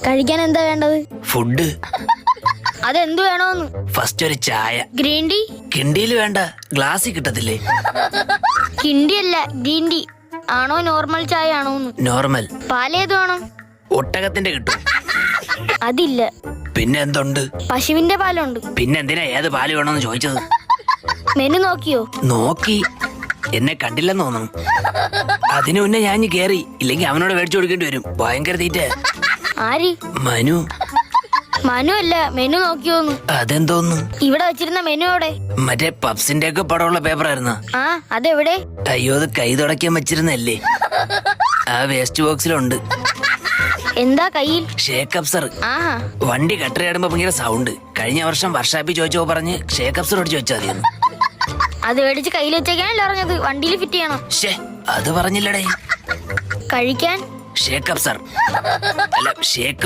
കഴിക്കാൻ എന്താ വേണ്ടത്? ഫുഡ്. അതെന്ത് വേണോന്ന്? ഫസ്റ്റ് ഒരു ചായ. Green tea? കിണ്ടിയിൽ വേണ്ട, ഗ്ലാസ്സിൽ കിട്ടത്തില്ലേ? കിണ്ടി അല്ല, ഗ്രീൻ ടീ ആണോ നോർമൽ ചായ ആണോന്ന്? നോർമൽ. പാലേത് വേണം? ഒട്ടകത്തിന്റെ കിട്ടും. അതില്ല. പിന്നെ എന്തുണ്ട്? പശുവിന്റെ പാലുണ്ട്. പിന്നെ എന്തിനാ ഏത് പാല് വേണമെന്ന് ചോദിച്ചത്? മെനു നോക്കിയോ? നോക്കി. എന്നെ കണ്ടില്ലെന്ന് തോന്നുന്നു. അതിനു മുന്നേ ഞാൻ കേറി, ഇല്ലെങ്കിൽ അവനോട് മേടിച്ചു കൊടുക്കേണ്ടി വരും. ഭയങ്കര തീറ്റ. ആര്? മനു. മനു അല്ല, മെനു നോക്കിയോന്ന്. അതെന്തോന്നു? ഇവിടെ വെച്ചിരുന്ന മെനു എവിടെ? മറ്റേ പപ്സിന്റെ ഒക്കെ പടമുള്ള പേപ്പർ ആയിരുന്ന. ആ, അതെവിടെ? അയ്യോ, അത് കൈ തുടയ്ക്കാൻ വെച്ചിരുന്നല്ലേ. ആ വേസ്റ്റ് ബോക്സിലുണ്ട്. എന്താ കയ്യിൽ? ഷേക്ക് അപ്സർ. ആഹാ. വണ്ടി കട്ടറിയാടുമ്പോ ഭയങ്കര സൗണ്ട്. കഴിഞ്ഞ വർഷം വർഷാപ്പി ചോദിച്ചോ പറഞ്ഞ് ഷേക്ക് അപ്സർ അടിച്ചു വെച്ചാൽ മതിയെന്ന്. അത് മേടിച്ച് കയ്യിൽ വെച്ചേക്കാനല്ലേ പറഞ്ഞത്? വണ്ടിയിൽ ഫിറ്റ് ചെയ്യണം. അത് പറഞ്ഞില്ലടേ. കഴിക്കാൻ ഷേക്ക് അപ്സർ അല്ല, ഷേക്ക്